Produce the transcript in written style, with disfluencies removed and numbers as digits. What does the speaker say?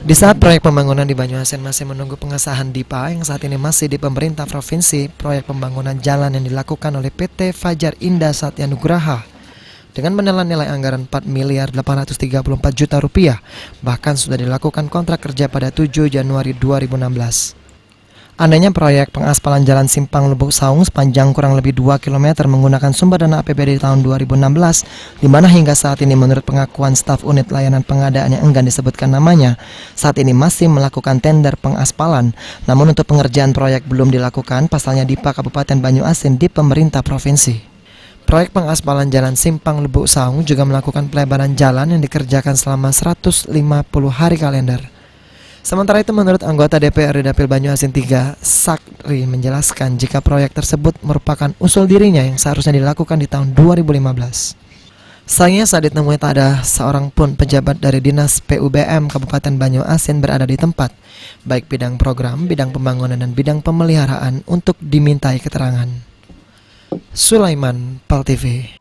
Di saat proyek pembangunan di Banyuasin masih menunggu pengesahan DIPA yang saat ini masih di pemerintah provinsi, proyek pembangunan jalan yang dilakukan oleh PT Fajar Indah Satya Nugraha dengan menelan nilai anggaran 4 miliar 834 juta rupiah, bahkan sudah dilakukan kontrak kerja pada 7 Januari 2016. Andainya proyek pengaspalan jalan Simpang Lubuk Saung sepanjang kurang lebih 2 km menggunakan sumber dana APBD di tahun 2016, di mana hingga saat ini menurut pengakuan staf unit layanan pengadaan yang enggan disebutkan namanya, saat ini masih melakukan tender pengaspalan. Namun untuk pengerjaan proyek belum dilakukan, pasalnya DIPA Kabupaten Banyuasin di pemerintah provinsi. Proyek pengaspalan jalan Simpang Lubuk Saung juga melakukan pelebaran jalan yang dikerjakan selama 150 hari kalender. Sementara itu menurut anggota DPRD Dapil Banyuasin 3, Sakri menjelaskan jika proyek tersebut merupakan usul dirinya yang seharusnya dilakukan di tahun 2015. Sayangnya saat ditemui tak ada seorang pun pejabat dari Dinas PUBM Kabupaten Banyuasin berada di tempat, baik bidang program, bidang pembangunan, dan bidang pemeliharaan untuk dimintai keterangan. Sulaiman, PAL TV.